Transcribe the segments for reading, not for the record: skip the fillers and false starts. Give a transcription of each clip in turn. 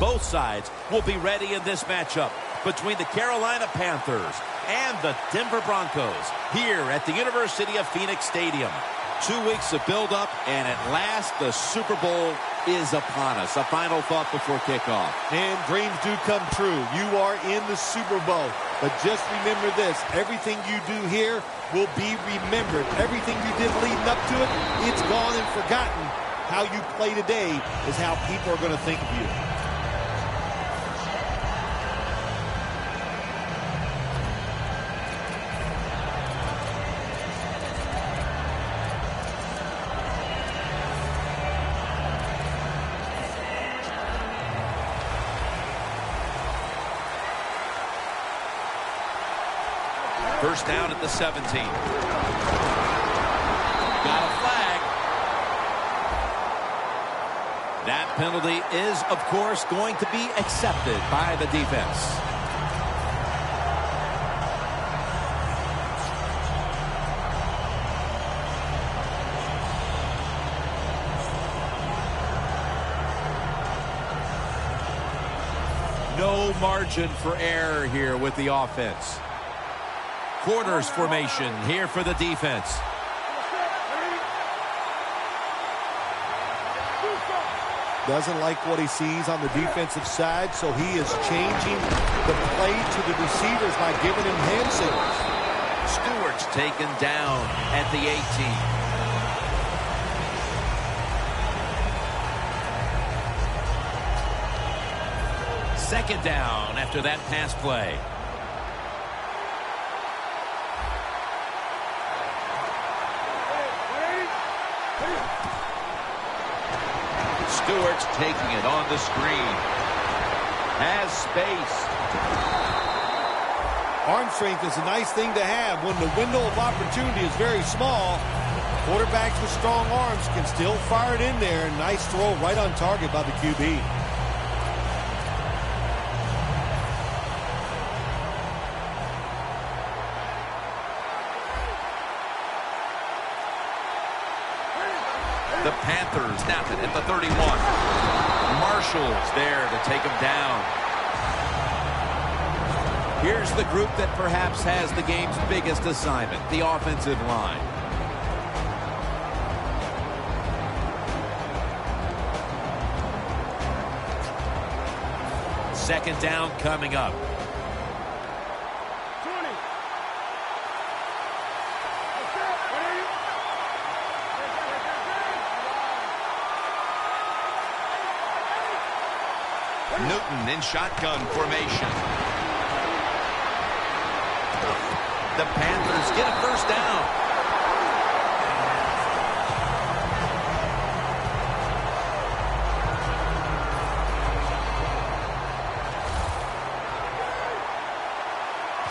Both sides will be ready in this matchup between the Carolina Panthers and the Denver Broncos here at the University of Phoenix Stadium. 2 weeks of build-up, and at last the Super Bowl is upon us. A final thought before kickoff. And dreams do come true. You are in the Super Bowl. But just remember this, everything you do here will be remembered. Everything you did leading up to it, it's gone and forgotten. How you play today is how people are going to think of you. First down at the 17. Got a flag. That penalty is, of course, going to be accepted by the defense. No margin for error here with the offense. Quarters formation here for the defense. Doesn't like what he sees on the defensive side, so he is changing the play to the receivers by giving him hand signals. Stewart's taken down at the 18. Second down after that pass play. Stewart's taking it on the screen. Has space. Arm strength is a nice thing to have. When the window of opportunity is very small, quarterbacks with strong arms can still fire it in there. Nice throw right on target by the QB. The Panthers snap it at the 31. Marshall's there to take him down. Here's the group that perhaps has the game's biggest assignment, the offensive line. Second down coming up. Newton in shotgun formation. The Panthers get a first down.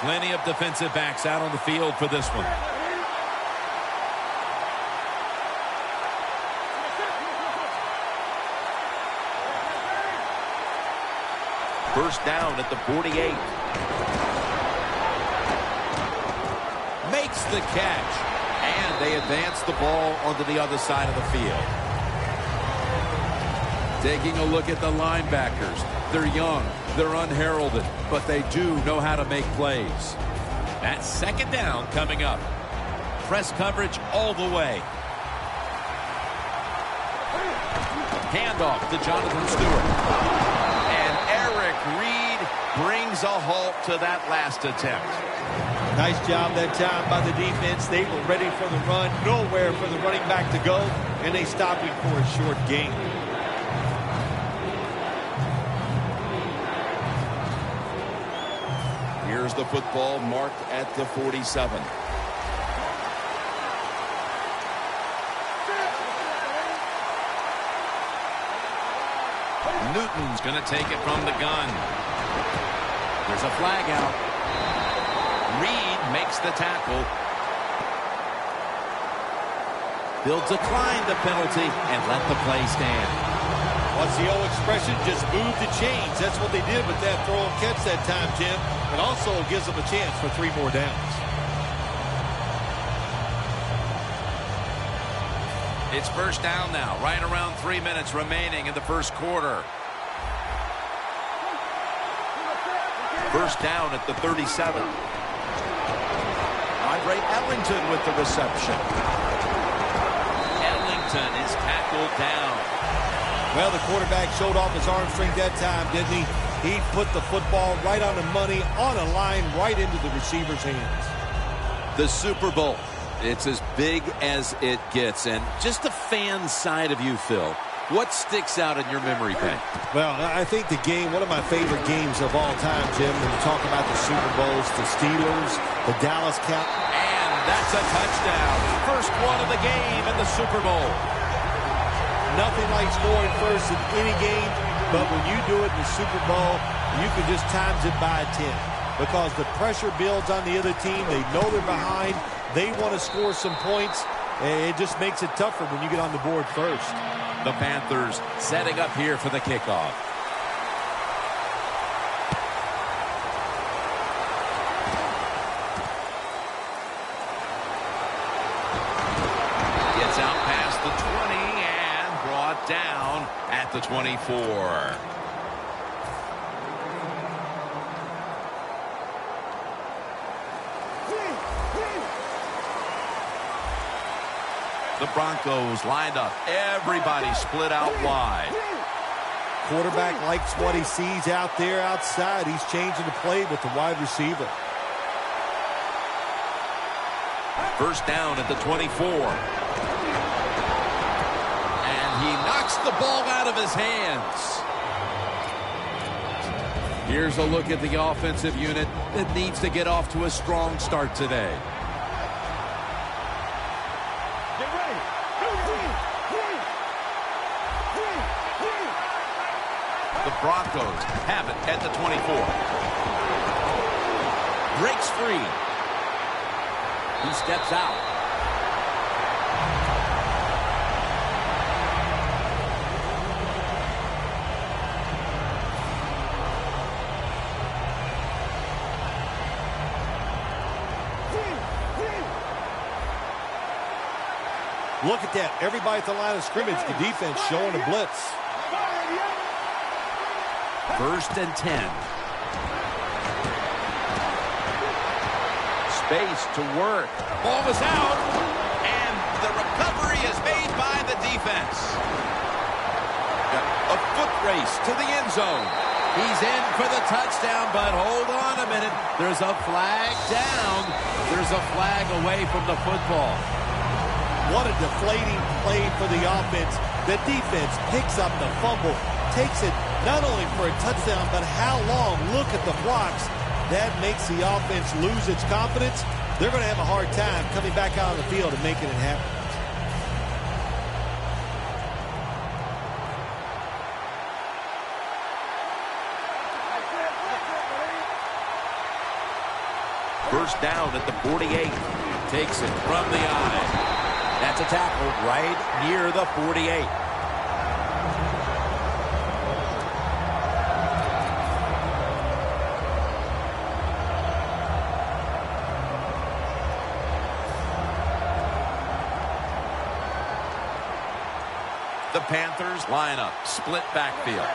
Plenty of defensive backs out on the field for this one. First down at the 48. Makes the catch. And they advance the ball onto the other side of the field. Taking a look at the linebackers. They're young. They're unheralded. But they do know how to make plays. That's second down coming up. Press coverage all the way. Handoff to Jonathan Stewart. Reed brings a halt to that last attempt. Nice job that time by the defense. They were ready for the run, nowhere for the running back to go, and they stopped him for a short gain. Here's the football marked at the 47. Newton's going to take it from the gun. There's a flag out. Reed makes the tackle. They'll decline the penalty and let the play stand. What's the old expression? Just move the chains. That's what they did with that throw and catch that time, Jim. It also gives them a chance for 3 more downs. It's first down now, right around 3 minutes remaining in the first quarter. First down at the 37. Andre Ellington with the reception. Ellington is tackled down. Well, the quarterback showed off his arm strength that time, didn't he? He put the football right on the money, on a line, right into the receiver's hands. The Super Bowl. It's as big as it gets. And just the fan side of you, Phil, what sticks out in your memory bank? Well, I think the game, one of my favorite games of all time, Jim, when you talk about the Super Bowls, the Steelers, the Dallas Cowboys. And that's a touchdown. First one of the game in the Super Bowl. Nothing like scoring first in any game, but when you do it in the Super Bowl, you can just times it by 10 because the pressure builds on the other team. They know they're behind. They want to score some points. It just makes it tougher when you get on the board first. The Panthers setting up here for the kickoff. Gets out past the 20 and brought down at the 24. The Broncos lined up. Everybody split out wide. Quarterback likes what he sees out there outside. He's changing the play with the wide receiver. First down at the 24. And he knocks the ball out of his hands. Here's a look at the offensive unit that needs to get off to a strong start today. The Broncos have it at the 24. Breaks free. He steps out. Look at that. Everybody at the line of scrimmage, the defense showing a blitz. First and 10. Space to work. Ball is out. And the recovery is made by the defense. A foot race to the end zone. He's in for the touchdown, but hold on a minute. There's a flag down. There's a flag away from the football. What a deflating play for the offense. The defense picks up the fumble, takes it not only for a touchdown, but how long? Look at the blocks. That makes the offense lose its confidence. They're going to have a hard time coming back out on the field and making it happen. First down at the 48. Takes it from the eye. That's a tackle right near the 48. The Panthers line up, split backfield.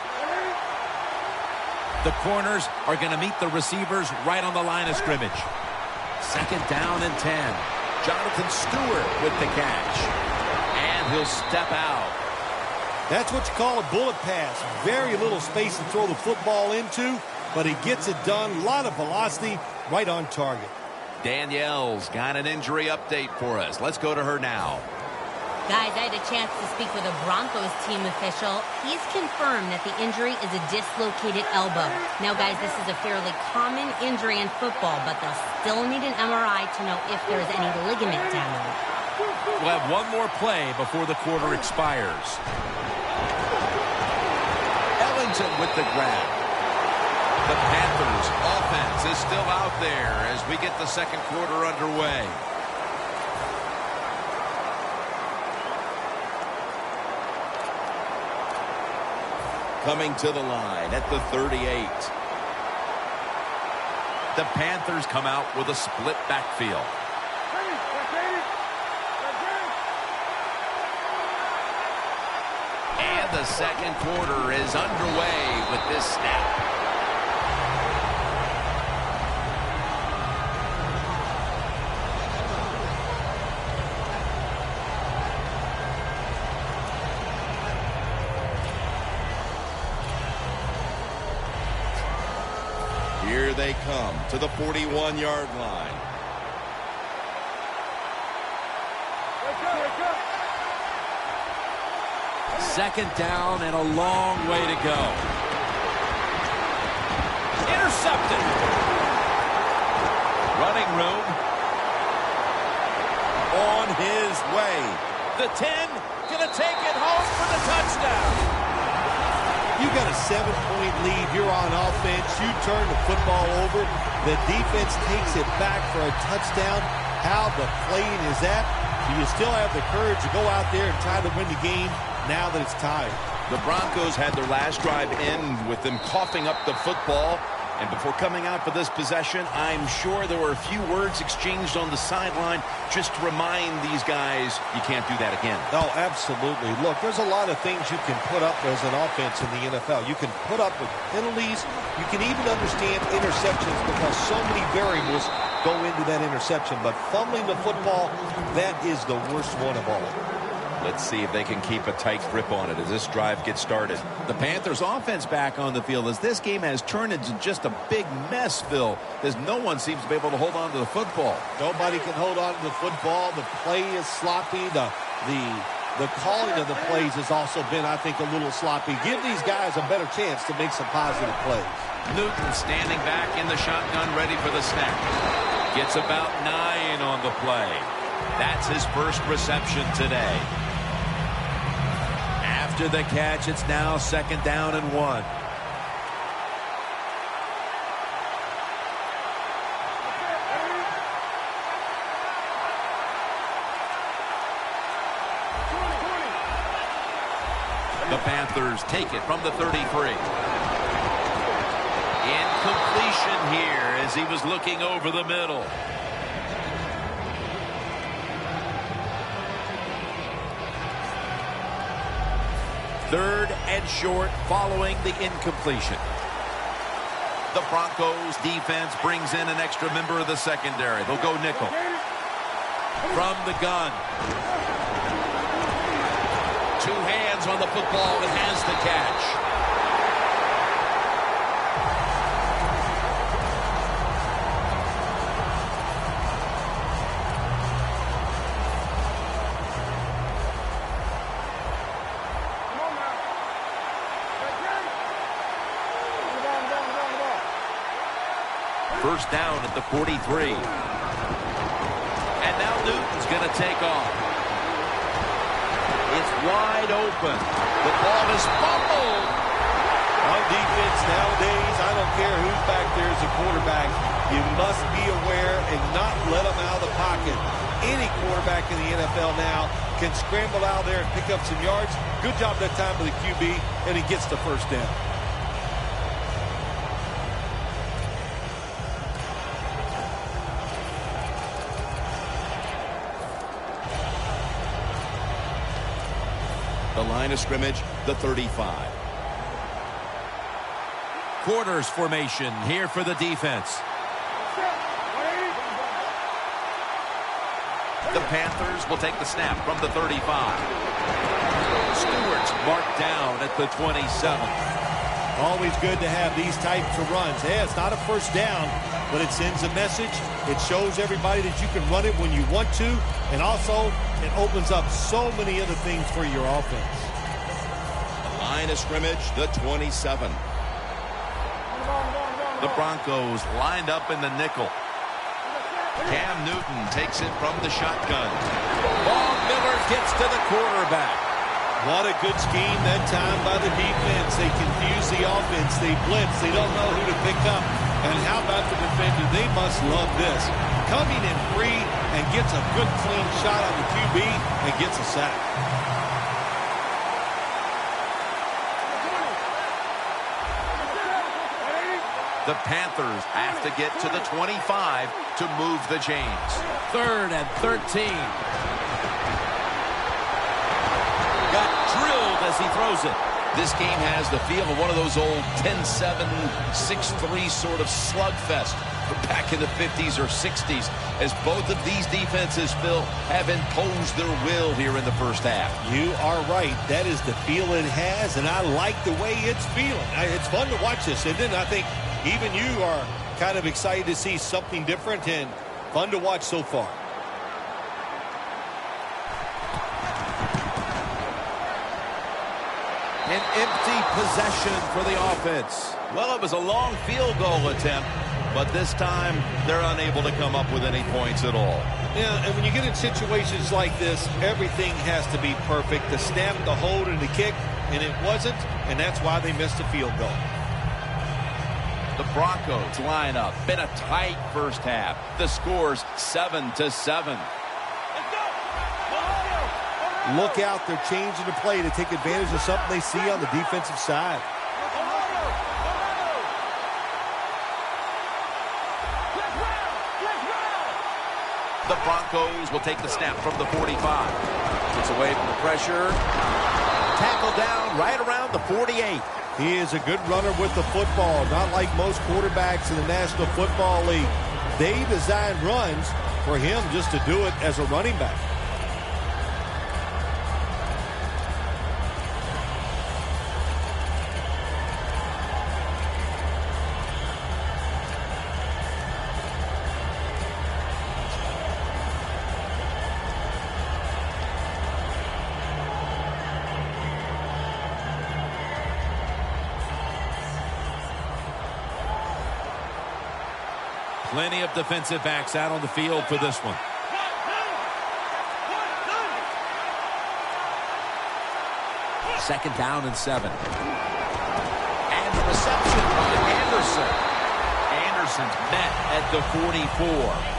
The corners are going to meet the receivers right on the line of scrimmage. Second down and 10. Jonathan Stewart with the catch. And he'll step out. That's what you call a bullet pass. Very little space to throw the football into, but he gets it done. A lot of velocity, right on target. Danielle's got an injury update for us. Let's go to her now. Guys, I had a chance to speak with a Broncos team official. He's confirmed that the injury is a dislocated elbow. Now, guys, this is a fairly common injury in football, but they'll still need an MRI to know if there's any ligament damage. We'll have one more play before the quarter expires. Ellington with the grab. The Panthers' offense is still out there as we get the second quarter underway. Coming to the line at the 38. The Panthers come out with a split backfield. And the second quarter is underway with this snap. Here they come to the 41-yard line. Second down and a long way to go. Intercepted. Running room. On his way. The 10, gonna take it home for the touchdown. You got a 7-point lead. You're on offense. You turn the football over. The defense takes it back for a touchdown. How deflating is that? Do you still have the courage to go out there and try to win the game now that it's tied? The Broncos had their last drive end with them coughing up the football. And before coming out for this possession, I'm sure there were a few words exchanged on the sideline just to remind these guys you can't do that again. No, absolutely. Look, there's a lot of things you can put up as an offense in the NFL. You can put up with penalties. You can even understand interceptions because so many variables go into that interception. But fumbling the football, that is the worst one of all. Let's see if they can keep a tight grip on it as this drive gets started. The Panthers offense back on the field as this game has turned into just a big mess, Phil, as no one seems to be able to hold on to the football. Nobody can hold on to the football. The play is sloppy. The calling of the plays has also been, I think, a little sloppy. Give these guys a better chance to make some positive plays. Newton standing back in the shotgun ready for the snap. Gets about 9 on the play. That's his first reception today. After the catch, it's now second down and 1. The Panthers take it from the 33. Incompletion here as he was looking over the middle. Third and short following the incompletion. The Broncos defense brings in an extra member of the secondary. They'll go nickel. From the gun. 2 hands on the football and has the catch. First down at the 43. And now Newton's going to take off. It's wide open. The ball is fumbled. On defense nowadays, I don't care who's back there as a quarterback. You must be aware and not let them out of the pocket. Any quarterback in the NFL now can scramble out there and pick up some yards. Good job that time by the QB, and he gets the first down. The line of scrimmage, the 35. Quarters formation here for the defense. The Panthers will take the snap from the 35. Stewart's marked down at the 27. Always good to have these types of runs. Yeah, it's not a first down, but it sends a message. It shows everybody that you can run it when you want to, and also it opens up so many other things for your offense. The line of scrimmage, the 27. The Broncos lined up in the nickel. Cam Newton takes it from the shotgun. Von Miller gets to the quarterback. What a good scheme that time by the defense. They confuse the offense. They blitz. They don't know who to pick up. And how about the defender? They must love this. Coming in free and gets a good clean shot on the QB and gets a sack. The Panthers have to get to the 25 to move the chains. 3rd and 13. Got drilled as he throws it. This game has the feel of one of those old 10-7, 6-3 sort of slugfest back in the 50s or 60s, as both of these defenses, Phil, have imposed their will here in the first half. You are right. That is the feel it has, and I like the way it's feeling. It's fun to watch this, isn't it? I think Even you are kind of excited to see something different and fun to watch so far. An empty possession for the offense. Well, it was a long field goal attempt, but this time they're unable to come up with any points at all. Yeah, and when you get in situations like this, everything has to be perfect. The snap, the hold, and the kick, and it wasn't, and that's why they missed the field goal. The Broncos line up. Been a tight first half. The score's 7-7. Look out, they're changing the play to take advantage of something they see on the defensive side. The Broncos will take the snap from the 45. Gets away from the pressure. Tackle down right around the 48. He is a good runner with the football, not like most quarterbacks in the National Football League. They design runs for him just to do it as a running back. Plenty of defensive backs out on the field for this one. Second down and 7. And the reception by Anderson. Anderson's met at the 44.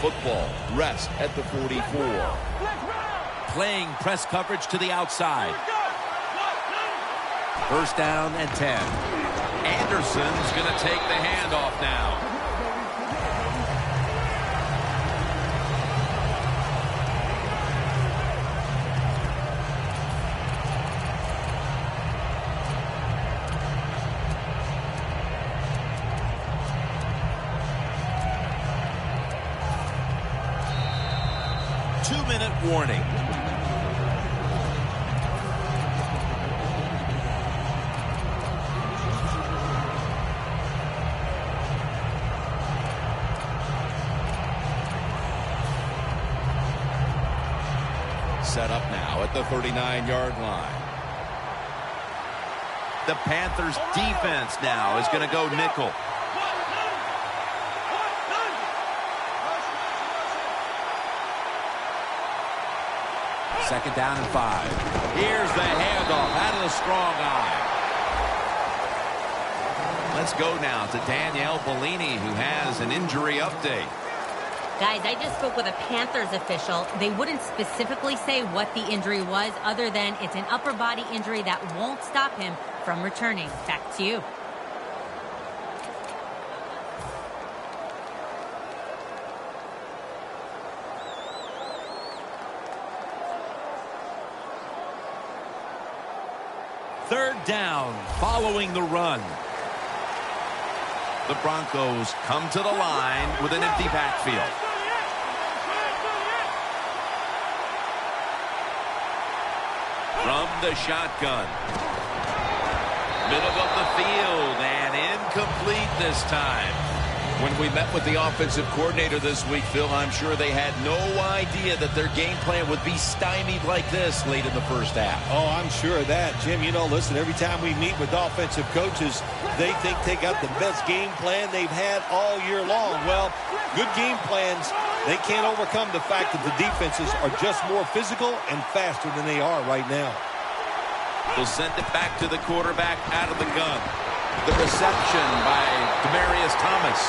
Football rest at the 44. Playing press coverage to the outside. First down and 10. Anderson's going to take the handoff now. Two-minute warning. Set up now at the 39-yard line. The Panthers defense now is going to go nickel. Second down and 5. Here's the handoff out of the strong eye. Let's go now to Danielle Bellini, who has an injury update. Guys, I just spoke with a Panthers official. They wouldn't specifically say what the injury was, other than it's an upper body injury that won't stop him from returning. Back to you. Third down following the run. The Broncos come to the line with an empty backfield. From the shotgun. Middle of the field and incomplete this time. When we met with the offensive coordinator this week, Phil, I'm sure they had no idea that their game plan would be stymied like this late in the first half. Oh, I'm sure of that. Jim, you know, listen, every time we meet with offensive coaches, they think they got the best game plan they've had all year long. Well, good game plans, they can't overcome the fact that the defenses are just more physical and faster than they are right now. They'll send it back to the quarterback out of the gun. The reception by Demaryius Thomas.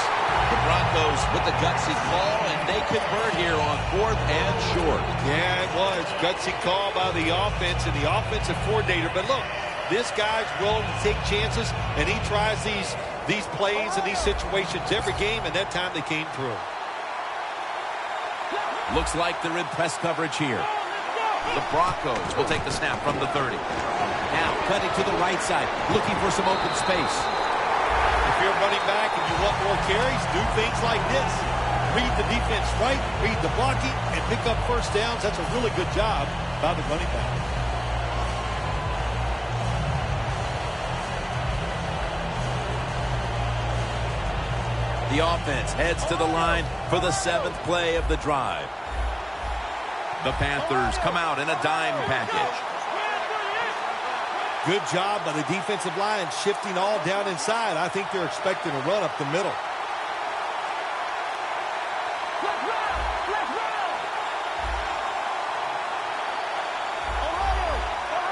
The Broncos with the gutsy call, and they convert here on 4th and short. Yeah, it was. Gutsy call by the offense and the offensive coordinator. But look, this guy's willing to take chances, and he tries these plays and these situations every game, and that time they came through. Looks like they're in press coverage here. The Broncos will take the snap from the 30. Now cutting to the right side, looking for some open space. If you're running back and you want more carries, do things like this. Read the defense right, read the blocking, and pick up first downs. That's a really good job by the running back. The offense heads to the line for the 7th play of the drive. The Panthers come out in a dime package. Good job by the defensive line shifting all down inside. I think they're expecting a run up the middle.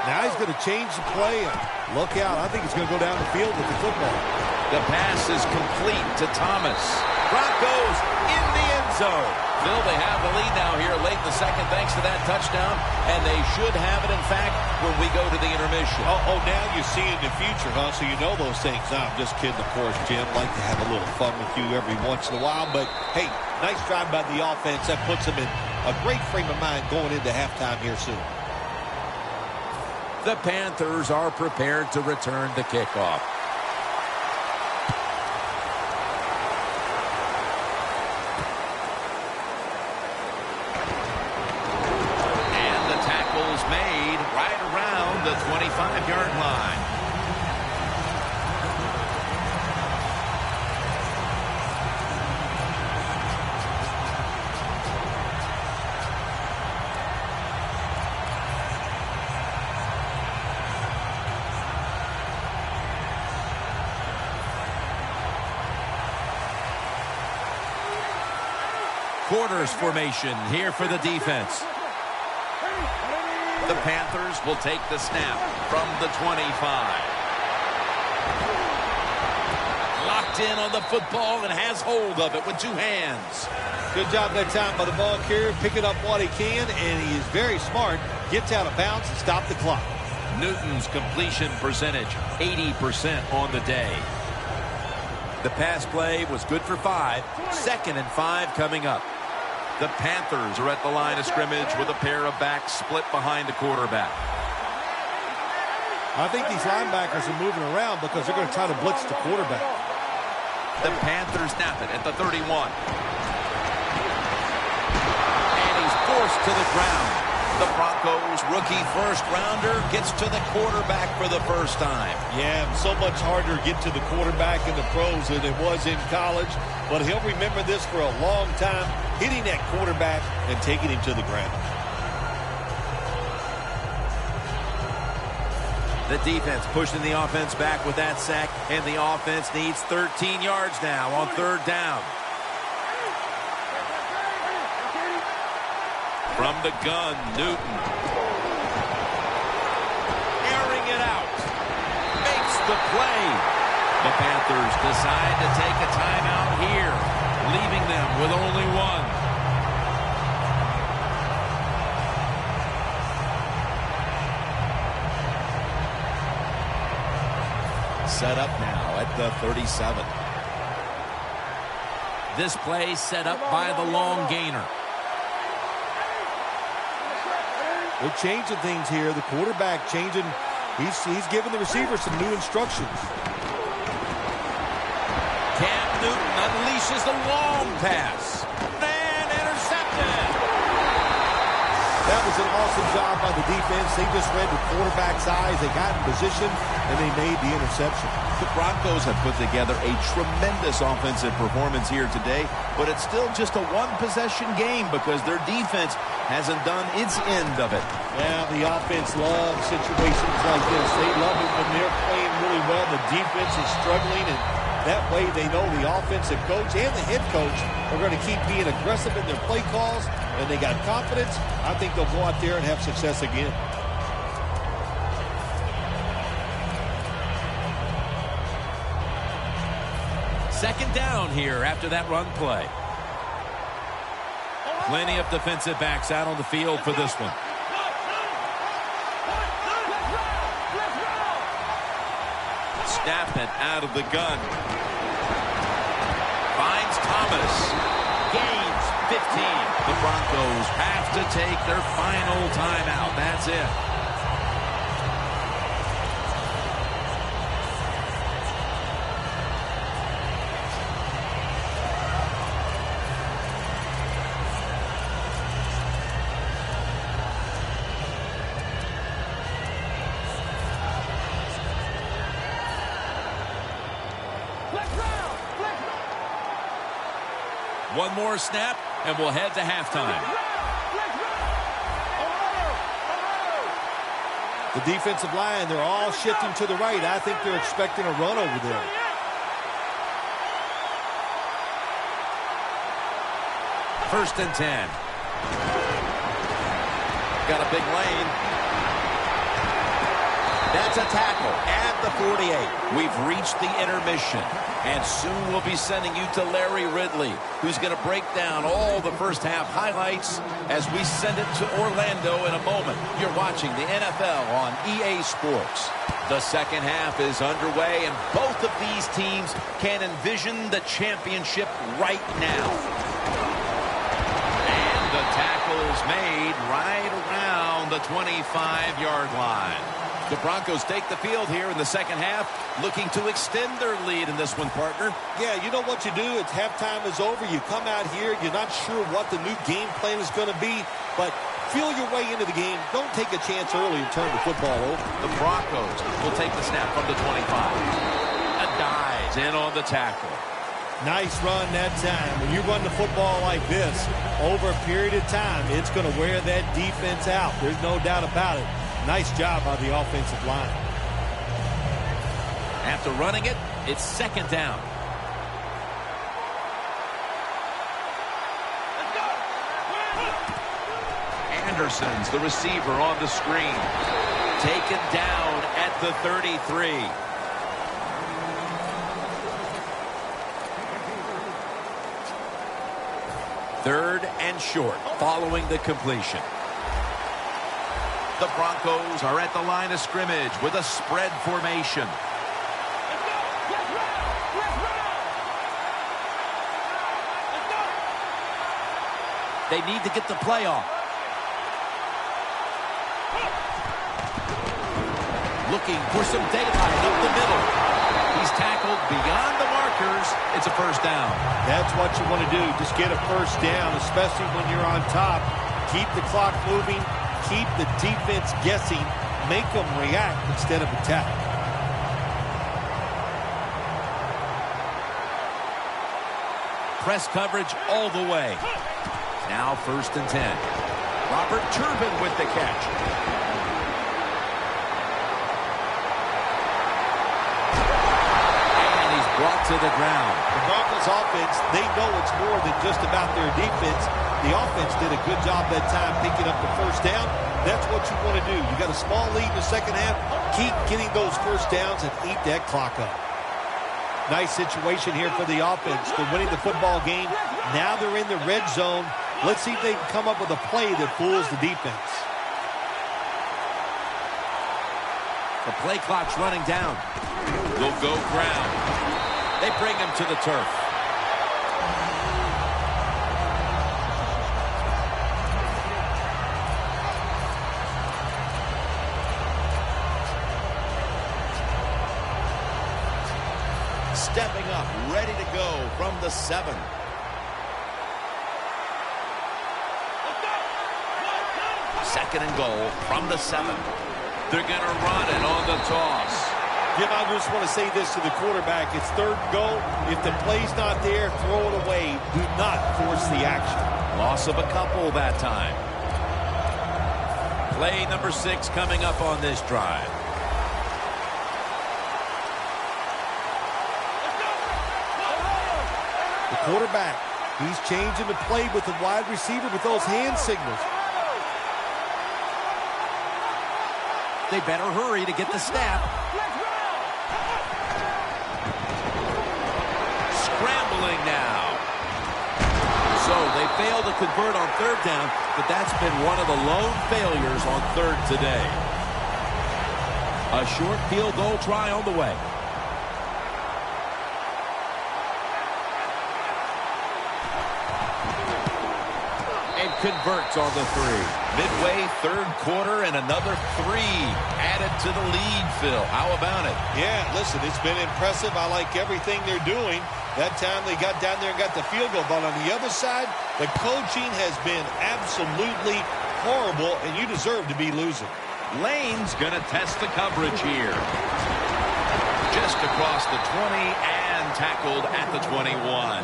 Now he's going to change the play and look out. I think he's going to go down the field with the football. The pass is complete to Thomas. Broncos in the end zone. Phil, they have the lead now here late in the second thanks to that touchdown, and they should have it, in fact, when we go to the intermission. Oh, now you see in the future, huh? So you know those things. No, I'm just kidding, of course, Jim. Like to have a little fun with you every once in a while. But, hey, nice drive by the offense. That puts them in a great frame of mind going into halftime here soon. The Panthers are prepared to return the kickoff. Made right around the 25-yard line. Quarters formation here for the defense. The Panthers will take the snap from the 25. Locked in on the football and has hold of it with two hands. Good job that time by the ball carrier, picking up what he can, and he is very smart. Gets out of bounds and stop the clock. Newton's completion percentage, 80% on the day. The pass play was good for 5. 2nd and 5 coming up. The Panthers are at the line of scrimmage with a pair of backs split behind the quarterback. I think these linebackers are moving around because they're going to try to blitz the quarterback. The Panthers snap it at the 31. And he's forced to the ground. The Broncos rookie first-rounder gets to the quarterback for the first time. Yeah, so much harder to get to the quarterback in the pros than it was in college. But he'll remember this for a long time, hitting that quarterback and taking him to the ground. The defense pushing the offense back with that sack, and the offense needs 13 yards now on 3rd down. From the gun, Newton. Airing it out. Makes the play. The Panthers decide to take a timeout here, leaving them with only one. Set up now at the 37. This play set up by the long gainer. They're changing things here. The quarterback changing. He's giving the receiver some new instructions. Cam Newton unleashes the long pass. And intercepted. That was an awesome job by the defense. They just read the quarterback's eyes. They got in position, and they made the interception. The Broncos have put together a tremendous offensive performance here today, but it's still just a one-possession game because their defense hasn't done its end of it. Yeah, the offense loves situations like this. They love it when they're playing really well. The defense is struggling, and that way they know the offensive coach and the head coach are going to keep being aggressive in their play calls, and they got confidence. I think they'll go out there and have success again. Second down here after that run play. Plenty of defensive backs out on the field for this one. Snap it out of the gun. Finds Thomas. Gains The Broncos have to take their final timeout. That's it. One more snap, and we'll head to halftime. The defensive line, they're all shifting to the right. I think they're expecting a run over there. First and 10. Got a big lane. That's a tackle at the 48. We've reached the intermission, and soon we'll be sending you to Larry Ridley, who's going to break down all the first half highlights as we send it to Orlando in a moment. You're watching the NFL on EA Sports. The second half is underway, and both of these teams can envision the championship right now. And the tackle's made right around the 25-yard line. The Broncos take the field here in the second half, looking to extend their lead in this one, partner. Yeah, you know what you do? It's halftime is over. You come out here, you're not sure what the new game plan is going to be, but feel your way into the game. Don't take a chance early and turn the football over. The Broncos will take the snap from the 25. A dives in on the tackle. Nice run that time. When you run the football like this, over a period of time, it's going to wear that defense out. There's no doubt about it. Nice job by the offensive line. After running it, it's second down. Anderson's the receiver on the screen. Taken down at the 33. Third and short following the completion. The Broncos are at the line of scrimmage with a spread formation. They need to get the play off. Looking for some daylight up the middle. He's tackled beyond the markers. It's a first down. That's what you want to do. Just get a first down, especially when you're on top. Keep the clock moving. Keep the defense guessing. Make them react instead of attack. Press coverage all the way. Now first and 10. Robert Turbin with the catch. And he's brought to the ground. The Broncos offense, they know it's more than just about their defense. The offense did a good job that time picking up the first down. That's what you want to do. You got a small lead in the second half. Keep getting those first downs and eat that clock up. Nice situation here for the offense. They're winning the football game. Now they're in the red zone. Let's see if they can come up with a play that fools the defense. The play clock's running down. They'll go ground. They bring him to the turf. Stepping up, ready to go from the 7. Second and goal from the 7. They're going to run it on the toss. Jim, I just want to say this to the quarterback. It's third and goal. If the play's not there, throw it away. Do not force the action. Loss of a couple that time. Play number 6 coming up on this drive. The quarterback, he's changing the play with the wide receiver with those hand signals. They better hurry to get the snap. Scrambling now. So they failed to convert on third down, but that's been one of the lone failures on third today. A short field goal try on the way. And converts on the three. Midway, third quarter, and another three added to the lead, Phil. How about it? Yeah, listen, it's been impressive. I like everything they're doing. That time they got down there and got the field goal. But on the other side, the coaching has been absolutely horrible, and you deserve to be losing. Lane's going to test the coverage here. Just across the 20 and tackled at the 21.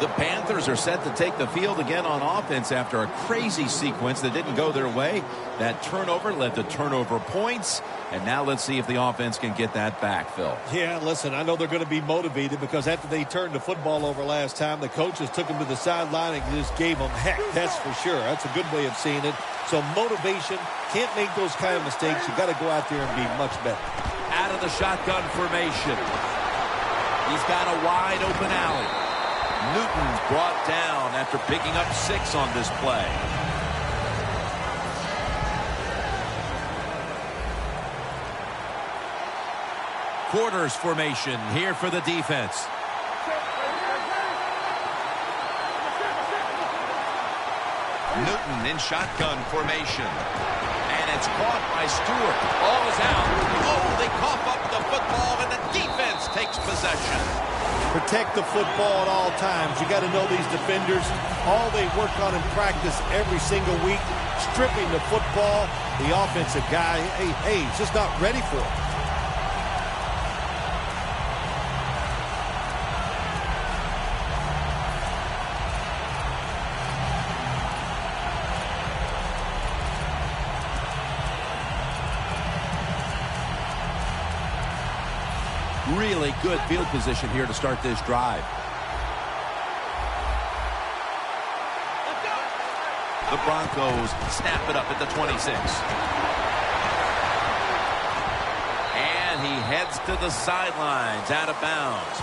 The Panthers are set to take the field again on offense after a crazy sequence that didn't go their way. That turnover led to turnover points. And now let's see if the offense can get that back, Phil. Yeah, listen, I know they're going to be motivated because after they turned the football over last time, the coaches took them to the sideline and just gave them heck. That's for sure. That's a good way of seeing it. So motivation, can't make those kind of mistakes. You got to go out there and be much better. Out of the shotgun formation. He's got a wide open alley. Newton's brought down after picking up 6 on this play. Quarters formation here for the defense. Newton in shotgun formation. And it's caught by Stewart. Ball is out. Oh, they cough up the football and the defense takes possession. Protect the football at all times. You got to know these defenders. All they work on in practice every single week, stripping the football. The offensive guy, hey, he's just not ready for it. Really good field position here to start this drive. The Broncos snap it up at the 26. And he heads to the sidelines, out of bounds.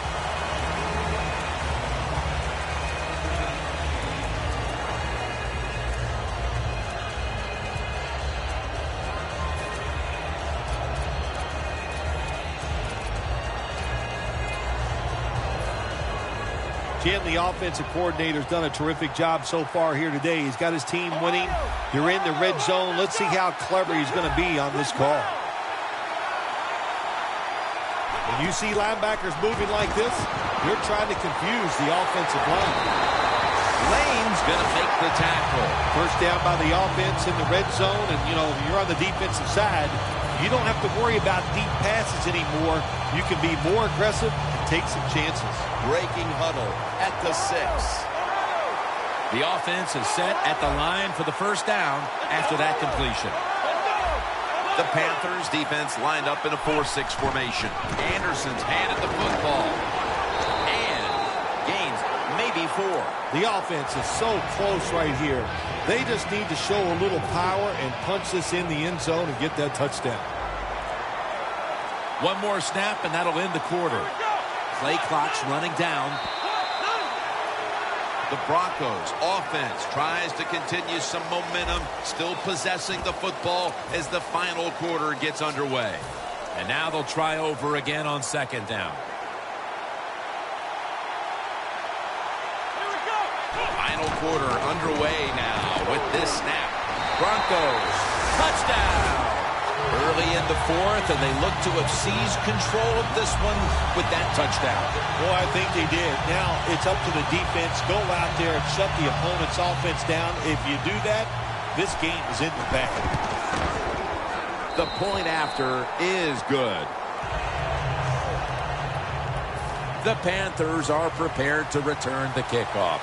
Jim, the offensive coordinator's done a terrific job so far here today. He's got his team winning. You're in the red zone. Let's see how clever he's going to be on this call. When you see linebackers moving like this, you're trying to confuse the offensive line. Lane's going to make the tackle. First down by the offense in the red zone, and, you know, you're on the defensive side. You don't have to worry about deep passes anymore. You can be more aggressive and take some chances. Breaking huddle at the 6. The offense is set at the line for the first down after that completion. The Panthers defense lined up in a 4-6 formation. Anderson's handed the football. And gains maybe 4. The offense is so close right here. They just need to show a little power and punch this in the end zone and get that touchdown. One more snap and that'll end the quarter. Play clock's running down. The Broncos offense tries to continue some momentum, still possessing the football as the final quarter gets underway. And now they'll try over again on second down. Final quarter underway now with this snap. Broncos, touchdown! Early in the fourth, and they look to have seized control of this one with that touchdown. Well, I think they did. Now it's up to the defense. Go out there and shut the opponent's offense down. If you do that, this game is in the bag. The point after is good. The Panthers are prepared to return the kickoff.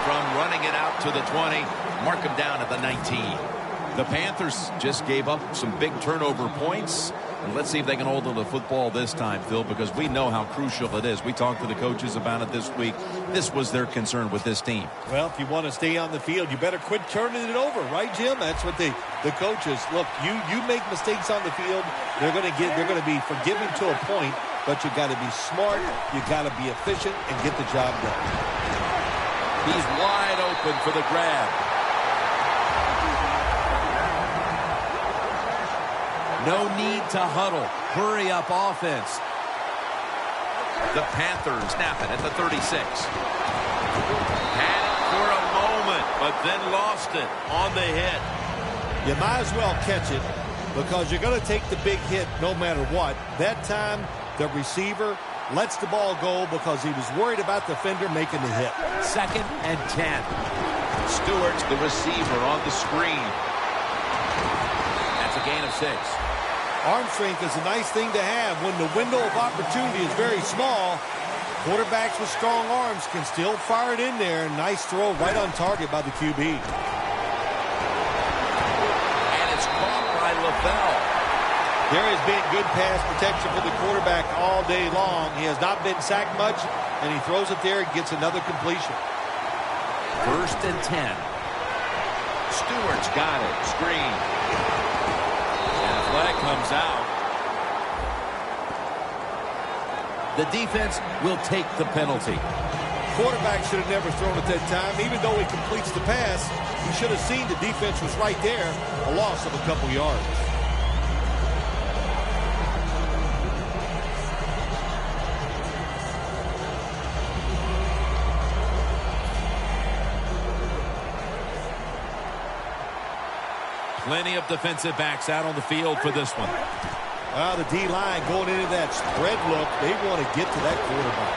From running it out to the 20, mark him down at the 19. The Panthers just gave up some big turnover points. And let's see if they can hold on to the football this time, Phil, because we know how crucial it is. We talked to the coaches about it this week. This was their concern with this team. Well, if you want to stay on the field, you better quit turning it over, right, Jim? That's what the coaches, look, you make mistakes on the field, they're going to be forgiven to a point, but you got to be smart, you got to be efficient and get the job done. He's wide open for the grab. No need to huddle. Hurry up offense. The Panthers snap it at the 36. Had it for a moment, but then lost it on the hit. You might as well catch it because you're going to take the big hit no matter what. That time, the receiver lets the ball go because he was worried about the defender making the hit. 2nd and 10. Stewart's the receiver on the screen. That's a gain of 6. Arm strength is a nice thing to have when the window of opportunity is very small. Quarterbacks with strong arms can still fire it in there. Nice throw right on target by the QB. And it's caught by LaBelle. There has been good pass protection for the quarterback all day long. He has not been sacked much, and he throws it there and gets another completion. 1st and 10. Stewart's got it. Screen. And a flag comes out. The defense will take the penalty. Quarterback should have never thrown at that time. Even though he completes the pass, he should have seen the defense was right there. A loss of a couple yards. Plenty of defensive backs out on the field for this one. Well, the D-line going into that spread look, they want to get to that quarterback.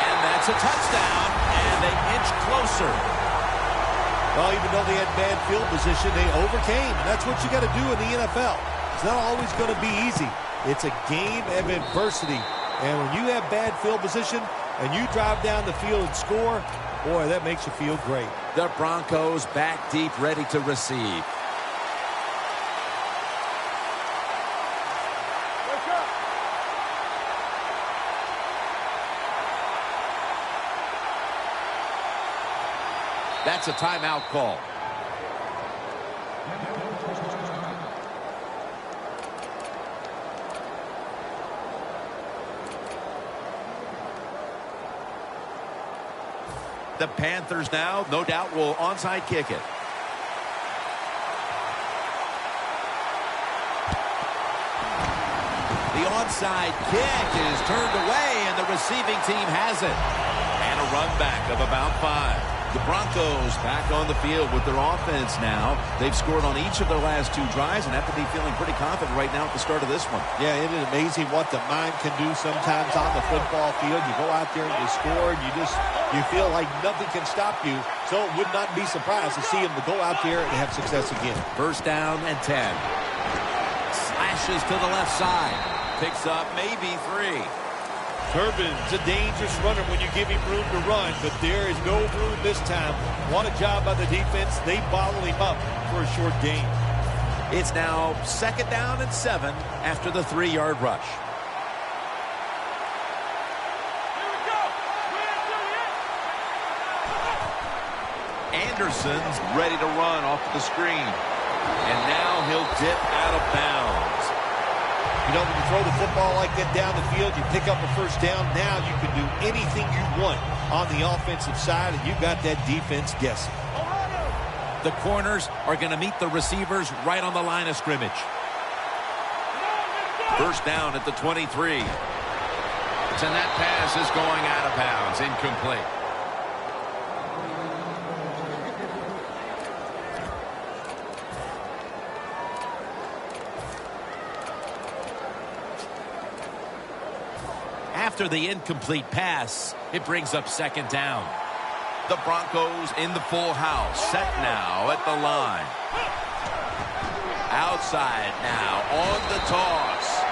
And that's a touchdown, and they inch closer. Well, even though they had bad field position, they overcame. That's what you got to do in the NFL. It's not always going to be easy. It's a game of adversity. And when you have bad field position and you drive down the field and score, boy, that makes you feel great. The Broncos back deep, ready to receive. That's a timeout call. The Panthers now, no doubt, will onside kick it. The onside kick is turned away, and the receiving team has it. And a run back of about 5. The Broncos back on the field with their offense now. They've scored on each of their last 2 drives and have to be feeling pretty confident right now at the start of this one. Yeah, it is amazing what the mind can do sometimes on the football field. You go out there and you score, and you feel like nothing can stop you. So it would not be surprised to see him to go out there and have success again. 1st down and 10. Slashes to the left side. Picks up maybe 3. Turbin's a dangerous runner when you give him room to run, but there is no room this time. What a job by the defense. They bottle him up for a short gain. It's now 2nd down and 7 after the 3-yard rush. Anderson's ready to run off the screen. And now he'll dip out of bounds. You know, when you throw the football like that down the field, you pick up a 1st down. Now you can do anything you want on the offensive side, and you got that defense guessing. The corners are going to meet the receivers right on the line of scrimmage. 1st down at the 23. And that pass is going out of bounds, incomplete. After the incomplete pass, it brings up 2nd down. The Broncos in the full house, set now at the line. Outside now on the toss.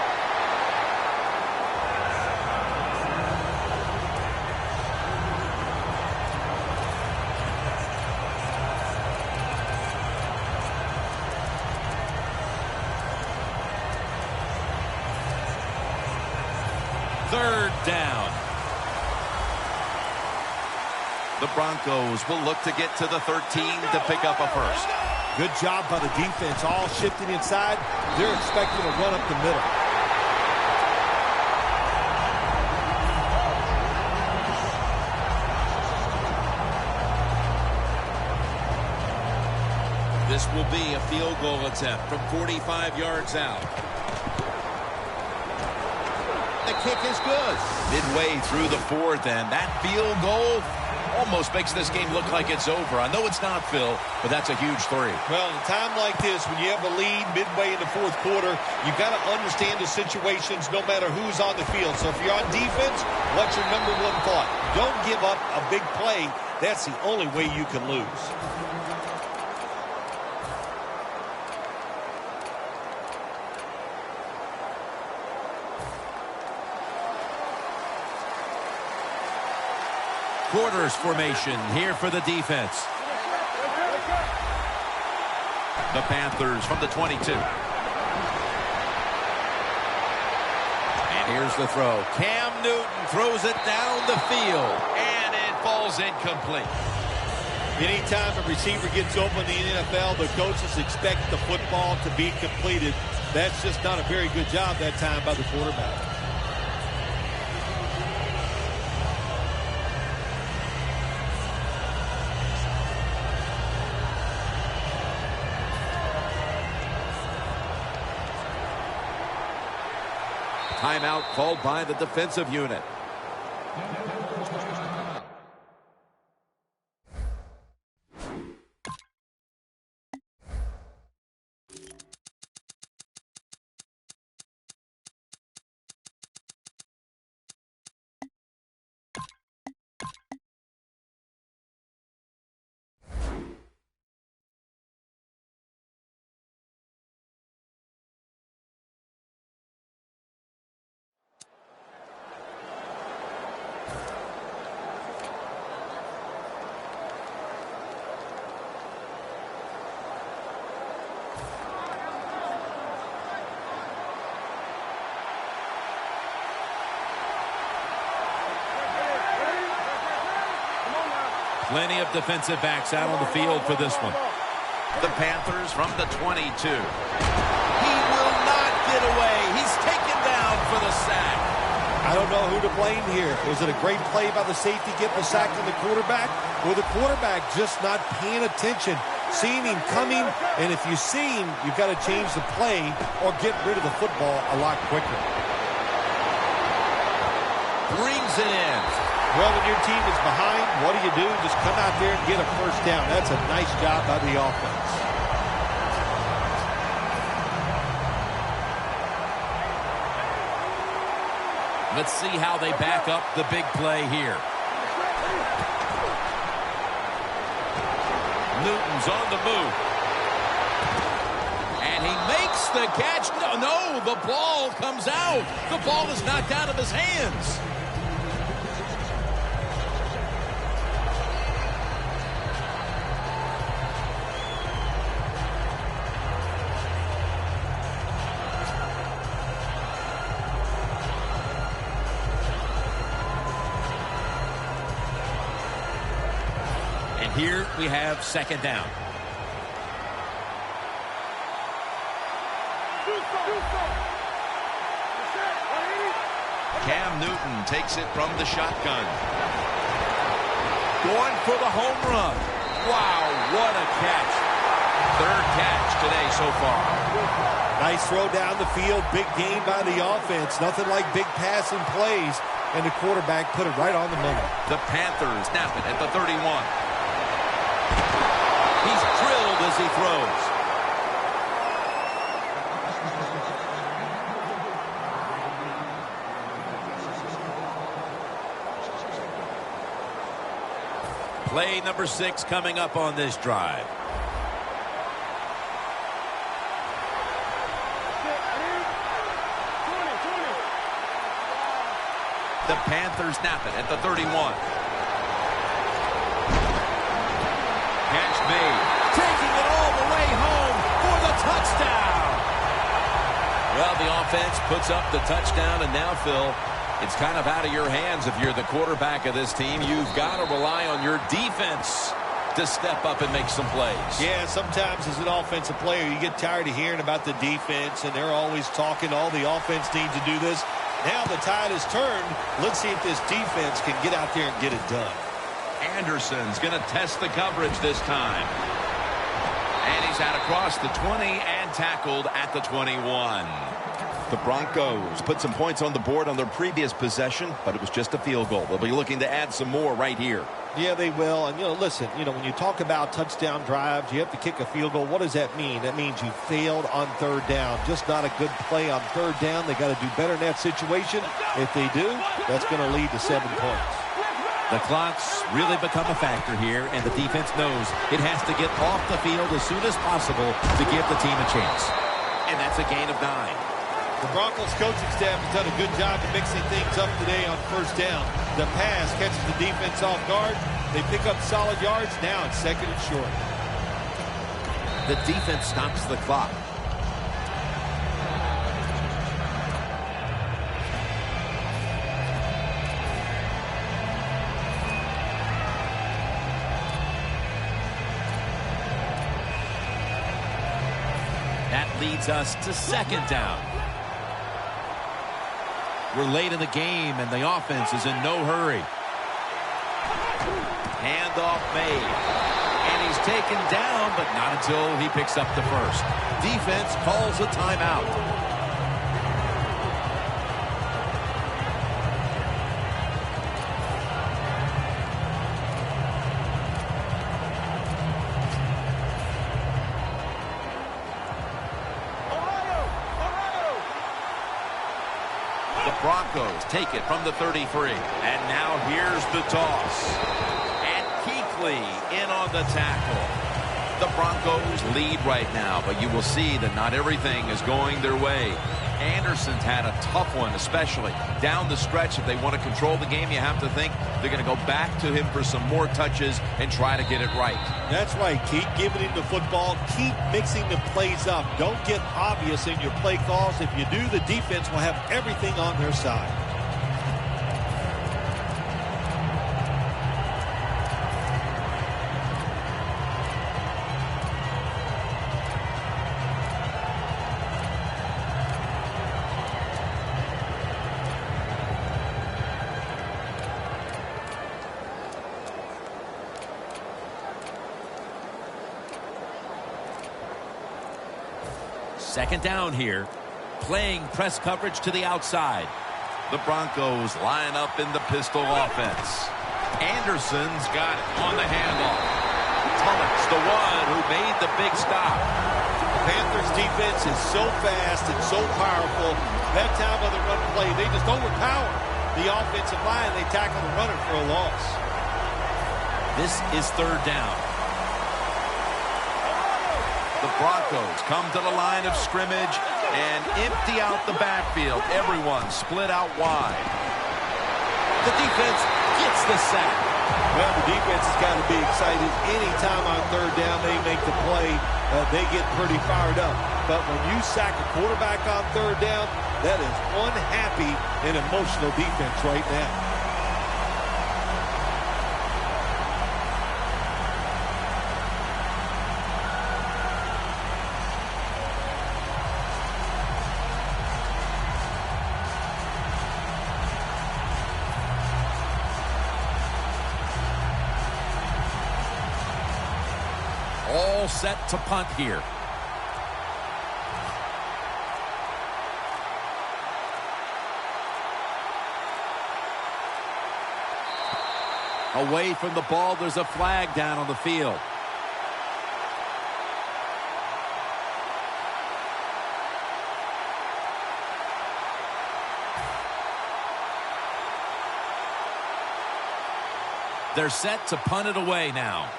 Third down. The Broncos will look to get to the 13 to pick up a 1st. Good job by the defense, all shifting inside. They're expecting to run up the middle. This will be a field goal attempt from 45 yards out. The kick is good. Midway through the fourth, and that field goal almost makes this game look like it's over. I know it's not, Phil, but that's a huge three. Well, in a time like this, when you have a lead midway in the fourth quarter, you've got to understand the situations no matter who's on the field. So if you're on defense, what's your number one thought? Don't give up a big play. That's the only way you can lose. Quarters formation here for the defense. The Panthers from the 22. And here's the throw. Cam Newton throws it down the field, and it falls incomplete. Anytime a receiver gets open in the NFL, the coaches expect the football to be completed. That's just not a very good job that time by the quarterback. Timeout called by the defensive unit. Plenty of defensive backs out on the field for this one. The Panthers from the 22. He will not get away. He's taken down for the sack. I don't know who to blame here. Was it a great play by the safety getting the sack on the quarterback? Or the quarterback just not paying attention, seeing him coming, and if you see him, you've got to change the play or get rid of the football a lot quicker. Brings it in. Well, when your team is behind, what do? Just come out there and get a first down. That's a nice job by the offense. Let's see how they back up the big play here. Newton's on the move. And he makes the catch. No, the ball comes out. The ball is knocked out of his hands. Here we have second down. Cam Newton takes it from the shotgun. Going for the home run. Wow, what a catch. Third catch today so far. Nice throw down the field. Big game by the offense. Nothing like big passing plays. And the quarterback put it right on the money. The Panthers snap it at the 31. He's drilled as he throws. Play number 6 coming up on this drive. The Panthers snap it at the 31. Catch made. Taking it all the way home for the touchdown. Well, the offense puts up the touchdown, and now, Phil, it's kind of out of your hands if you're the quarterback of this team. You've got to rely on your defense to step up and make some plays. Yeah, sometimes as an offensive player, you get tired of hearing about the defense, and they're always talking, all the offense needs to do this. Now the tide has turned. Let's see if this defense can get out there and get it done. Anderson's going to test the coverage this time. And he's out across the 20 and tackled at the 21. The Broncos put some points on the board on their previous possession, but it was just a field goal. They'll be looking to add some more right here. Yeah, they will. And, listen, when you talk about touchdown drives, you have to kick a field goal. What does that mean? That means you failed on third down. Just not a good play on third down. They got to do better in that situation. If they do, that's going to lead to 7 points. The clock's really become a factor here, and the defense knows it has to get off the field as soon as possible to give the team a chance. And that's a gain of 9. The Broncos coaching staff has done a good job of mixing things up today on first down. The pass catches the defense off guard. They pick up solid yards. Now it's 2nd and short. The defense stops the clock. That leads us to 2nd down. We're late in the game, and the offense is in no hurry. Handoff made. And he's taken down, but not until he picks up the first. Defense calls a timeout. Broncos take it from the 33. And now here's the toss. And Kuechly in on the tackle. The Broncos lead right now, but you will see that not everything is going their way. Anderson's had a tough one, especially down the stretch. If they want to control the game, you have to think they're going to go back to him for some more touches and try to get it right. That's right. Keep giving him the football. Keep mixing the plays up. Don't get obvious in your play calls. If you do, the defense will have everything on their side. Second down here. Playing press coverage to the outside. The Broncos line up in the pistol offense. Anderson's got it on the handoff. Tulloch's the one who made the big stop. The Panthers defense is so fast and so powerful. That time of the run play, they just overpower the offensive line. They tackle the runner for a loss. This is 3rd down. The Broncos come to the line of scrimmage and empty out the backfield. Everyone split out wide. The defense gets the sack. Well, the defense has got to be excited. Anytime on 3rd down they make the play, they get pretty fired up. But when you sack a quarterback on 3rd down, that is one happy and emotional defense right now. All set to punt here. Away from the ball, there's a flag down on the field. They're set to punt it away now.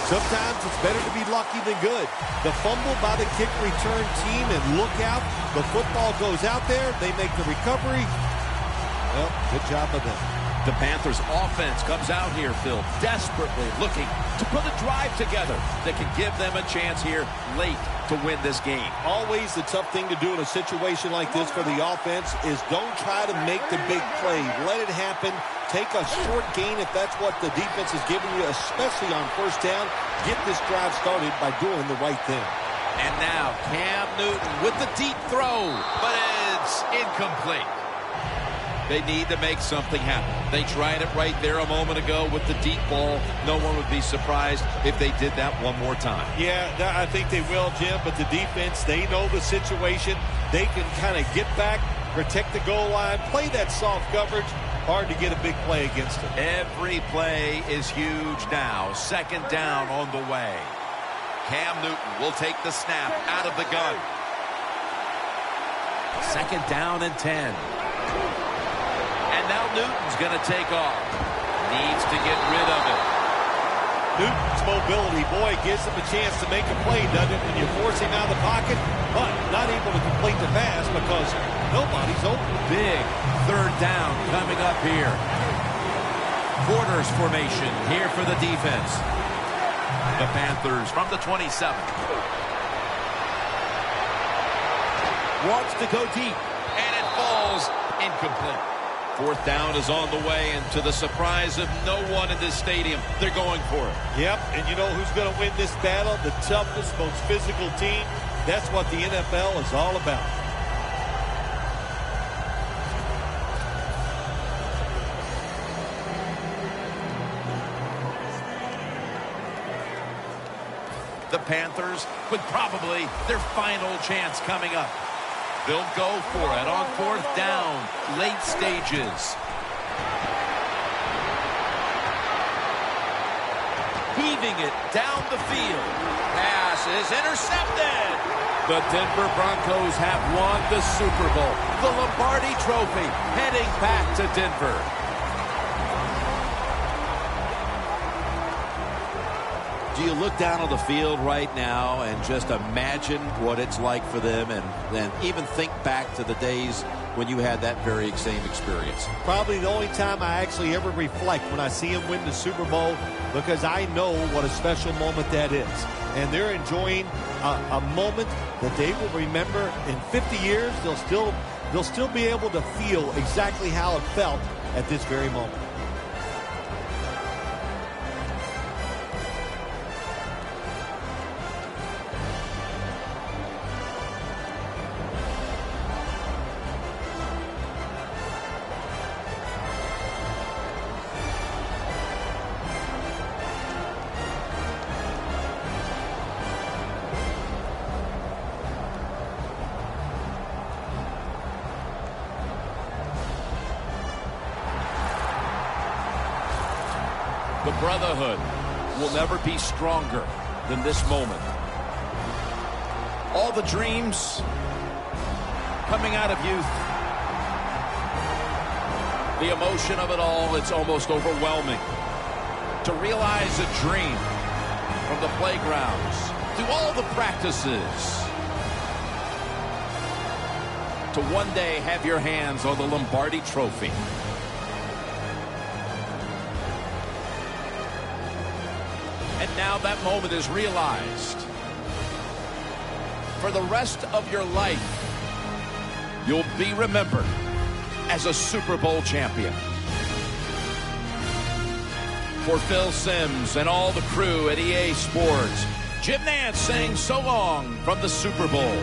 Sometimes it's better to be lucky than good. The fumble by the kick return team, and look out. The football goes out there. They make the recovery. Well, good job of them. The Panthers offense comes out here, Phil, desperately looking to put a drive together that can give them a chance here late to win this game. Always the tough thing to do in a situation like this for the offense is don't try to make the big play. Let it happen. Take a short gain if that's what the defense is giving you, especially on 1st down. Get this drive started by doing the right thing. And now Cam Newton with the deep throw, but it's incomplete. They need to make something happen. They tried it right there a moment ago with the deep ball. No one would be surprised if they did that one more time. Yeah, I think they will, Jim, but the defense, they know the situation. They can kind of get back, protect the goal line, play that soft coverage. Hard to get a big play against them. Every play is huge now. Second down on the way. Cam Newton will take the snap out of the gun. Second down and 10. And now Newton's going to take off. Needs to get rid of it. Newton's mobility, boy, gives him a chance to make a play, doesn't it? And you force him out of the pocket, but not able to complete the pass because nobody's open. Big third down coming up here. Quarters formation here for the defense. The Panthers from the 27. Wants to go deep, and it falls incomplete. Fourth down is on the way, and to the surprise of no one in this stadium, they're going for it. Yep, and you know who's going to win this battle? The toughest, most physical team. That's what the NFL is all about. The Panthers with probably their final chance coming up. They'll go for it on fourth down, late stages. Heaving it down the field. Pass is intercepted. The Denver Broncos have won the Super Bowl. The Lombardi Trophy heading back to Denver. Do you look down on the field right now and just imagine what it's like for them and then even think back to the days when you had that very same experience? Probably the only time I actually ever reflect when I see them win the Super Bowl, because I know what a special moment that is. And they're enjoying a moment that they will remember in 50 years. They'll still be able to feel exactly how it felt at this very moment. The brotherhood will never be stronger than this moment. All the dreams coming out of youth. The emotion of it all, it's almost overwhelming. To realize a dream from the playgrounds, through all the practices, to one day have your hands on the Lombardi Trophy. And now that moment is realized. For the rest of your life, you'll be remembered as a Super Bowl champion. For Phil Simms and all the crew at EA Sports, Jim Nantz saying so long from the Super Bowl.